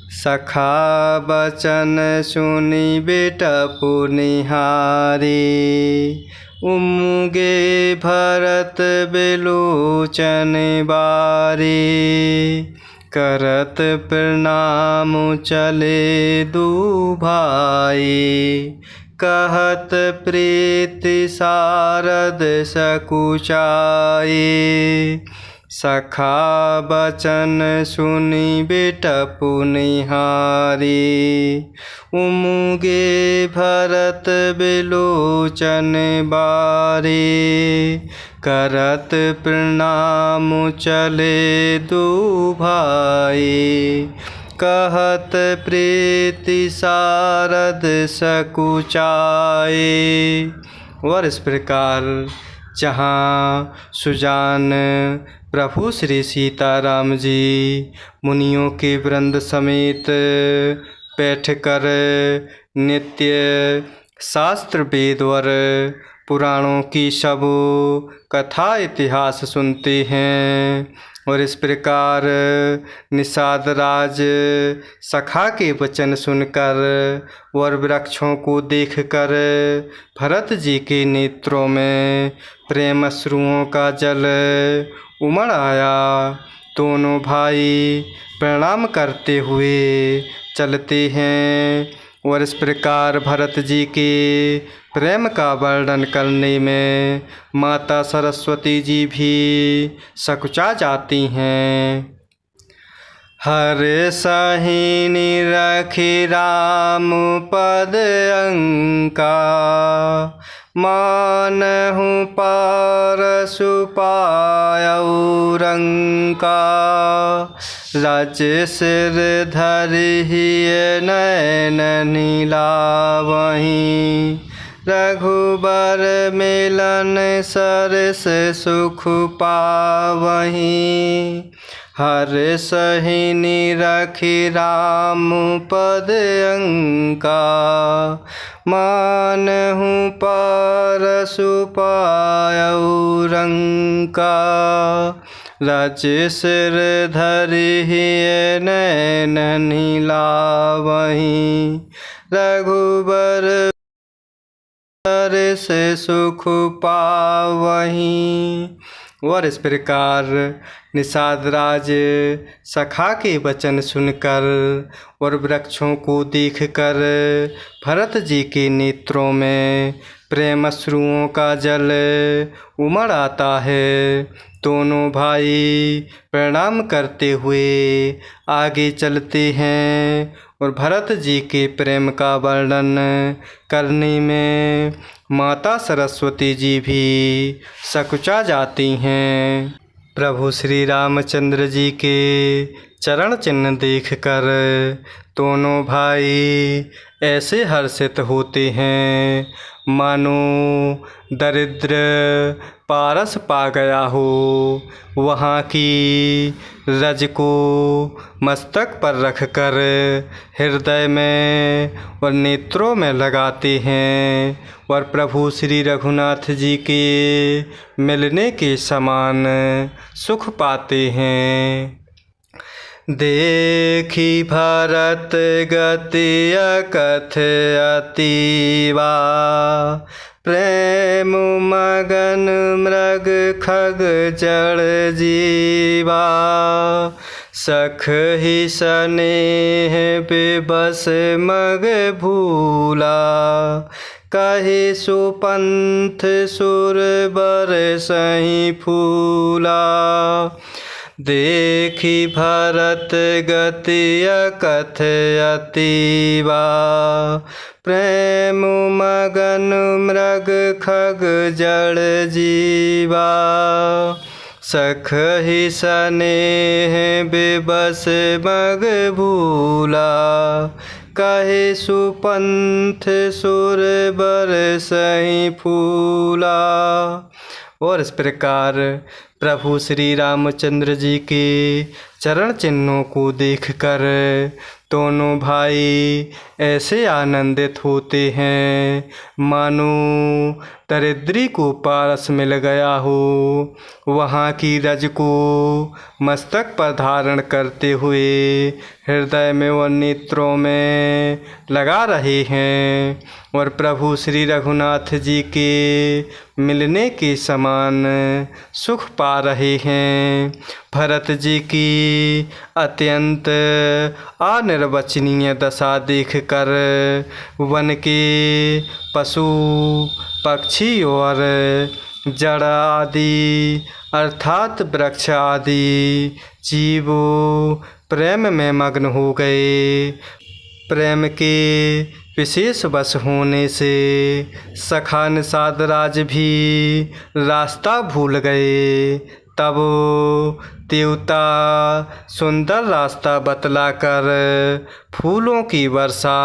सखा बचन सुनि बिटपु निहारी। उमगे भरत बिलोचन बारी। करत प्रणाम चले दू भाई। कहत प्रीति सारद सकुचाई। सखा बचन सुनि बिटपु निहारी। उमगे भरत बिलोचन बारी। करत प्रणाम चले दू भाई। कहत प्रीति सारद सकुचाई। और इस प्रकार जहाँ सुजान प्रभु श्री सीताराम जी मुनियों के वृंद समेत बैठकर नित्य शास्त्र वेद और पुराणों की सब कथा इतिहास सुनते हैं। और इस प्रकार निषाद राज सखा के वचन सुनकर और वृक्षों को देखकर भरत जी के नेत्रों में प्रेम अश्रुओं का जल उमड़ आया। दोनों भाई प्रणाम करते हुए चलते हैं। और इस प्रकार भरत जी के प्रेम का वर्णन करने में माता सरस्वती जी भी सकुचा जाती हैं। हर सहिनी रखी राम पद अंका। मानहु पारसु पायउ रंका। रज सिर धरिहिय नयन नीलावहीं। रघुबर मिलन सरस सुख पावहीं। हर सहिनी रखी राम पद अंका। मानहु पारसु पायउ रंका। रज सिर धरिहिय नयन नीलावहीं। रघुबर से सुख पावहीं। और इस प्रकार निषाद राज सखा के वचन सुनकर और वृक्षों को देखकर भरत जी के नेत्रों में प्रेम अश्रुओं का जल उमड़ आता है। दोनों भाई प्रणाम करते हुए आगे चलते हैं। और भरत जी के प्रेम का वर्णन करने में माता सरस्वती जी भी सकुचा जाती हैं। प्रभु श्री रामचंद्र जी के चरण चिन्ह देखकर दोनों भाई ऐसे हर्षित होते हैं मानो दरिद्र पारस पा गया हो। वहाँ की रज को मस्तक पर रखकर हृदय में और नेत्रों में लगाते हैं और प्रभु श्री रघुनाथ जी के मिलने के समान सुख पाते हैं। देखी भरत गति अकथ अतीवा। प्रेम मगन मृग खग जड़ जीवा। सखहि स्नेह बेबस मग भूला। कहि सुपंथ सुर बरसहि फूला। देखी भरत गति अकथ अतीवा। प्रेम मगन मृग खग जड़ जीवा। सखहि स्नेह बेबस मग भूला। कहे सुपंथ सुर बरसहि फूला। और इस प्रकार प्रभु श्री रामचंद्र जी के चरण चिन्हों को देखकर दोनों भाई ऐसे आनंदित होते हैं मानो दरिद्री को पारस मिल गया हो। वहाँ की रज को मस्तक पर धारण करते हुए हृदय में व नेत्रों में लगा रहे हैं और प्रभु श्री रघुनाथ जी के मिलने के समान सुख पा रहे हैं। भरत जी की अत्यंत अनिर्वचनीय दशा देखकर वन के पशु पक्षी और जड़ आदि अर्थात वृक्ष आदि जीव प्रेम में मग्न हो गए। प्रेम के विशेष वश होने से सखा निषाद राज भी रास्ता भूल गए। तब देवता सुंदर रास्ता बतलाकर फूलों की वर्षा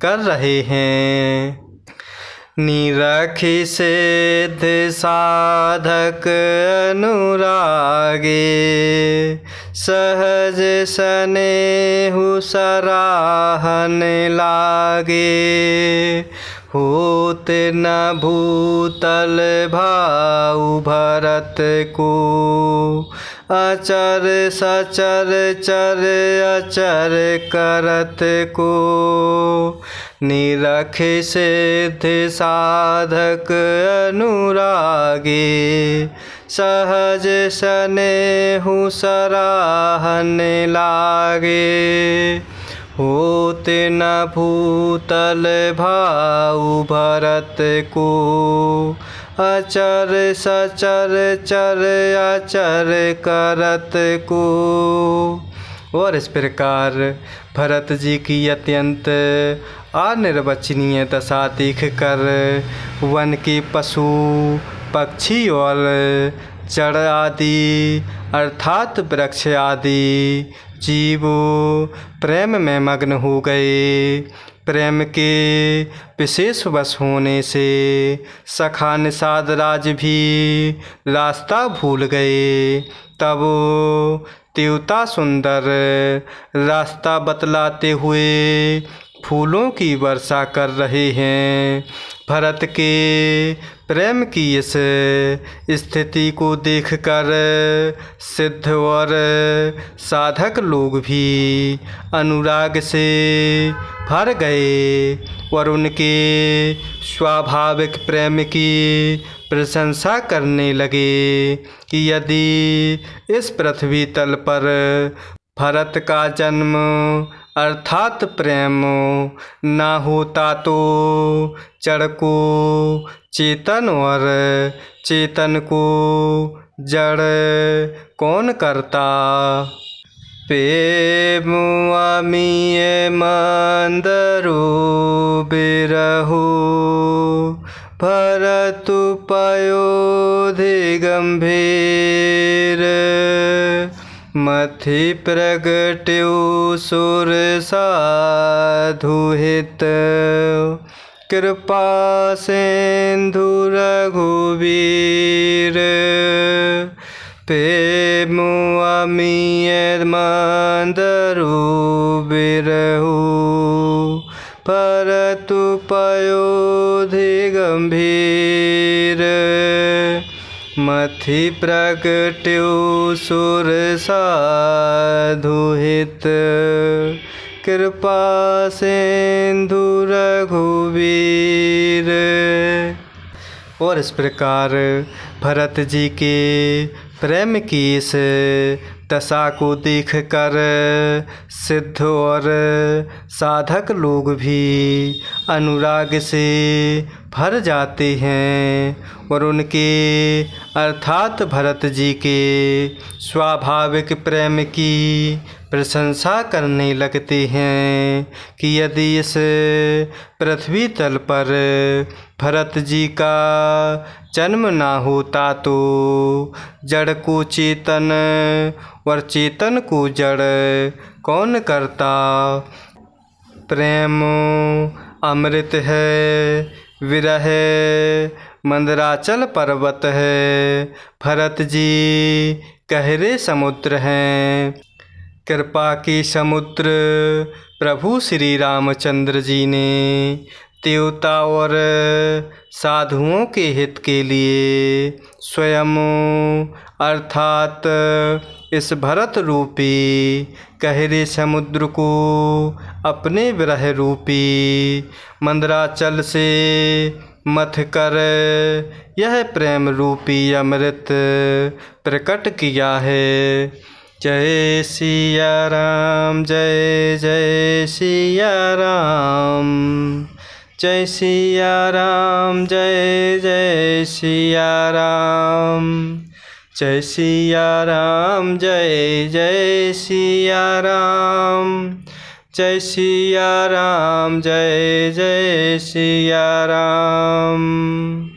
कर रहे हैं। निरखि सिद्ध साधक अनुरागे सहज स्नेहु सराहन लागे। होत न भूतल भाऊ भरत को अचर सचर चर अचर करत को। निरख सिद्ध साधक अनुरागे सहज स्नेहु सराहन लागे। होत न भूतल भाऊ भरत को अचर सचर चर अचर करत को। और इस प्रकार भरत जी की अत्यंत अनिर्वचनीय दशा देखकर वन के पशु पक्षी और जड़ आदि अर्थात वृक्ष आदि जीव प्रेम में मग्न हो गए। प्रेम के विशेष वश होने से सखा निषाद राज भी रास्ता भूल गए। तब देवता सुंदर रास्ता बतलाते हुए फूलों की वर्षा कर रहे हैं। भरत के प्रेम की इस स्थिति को देखकर सिद्ध और साधक लोग भी अनुराग से भर गए और उनके स्वाभाविक प्रेम की प्रशंसा करने लगे कि यदि इस पृथ्वी तल पर भरत का जन्म अर्थात प्रेम ना होता तो जड़ को चेतन और चेतन को जड़ कौन करता। प्रेम अमीय मंदरु बिरहु भरतु पयोधि गंभीर। मथि प्रगट्यो सुर साधु हित कृपा सिंधु रघुवीर। प्रेम अमीय मंदरु बिरहु भरतु पयोधि गंभीर। मथि प्रगट्यो सुर साधु हित कृपा सिंधु रघुवीर। और इस प्रकार भरत जी के प्रेम की इस दशा को देखकर सिद्ध और साधक लोग भी अनुराग से भर जाते हैं और उनके अर्थात भरत जी के स्वाभाविक प्रेम की प्रशंसा करने लगते हैं कि यदि इस पृथ्वी तल पर भरत जी का जन्म ना होता तो जड़ को चेतन और चेतन को जड़ कौन करता। प्रेम अमृत है, विरह मंदराचल पर्वत है, भरत जी गहरे समुद्र हैं। कृपा की समुद्र प्रभु श्री रामचंद्र जी ने देवता और साधुओं के हित के लिए स्वयं अर्थात इस भरत रूपी गहरे समुद्र को अपने विरह रूपी मंदराचल से मथ कर यह प्रेम रूपी अमृत प्रकट किया है। जय सिया राम, जय जय सिया राम, जय सिया राम, जय जय सिया राम, जय सिया राम, जय जय सिया राम, जय सिया राम, जय जय सिया राम।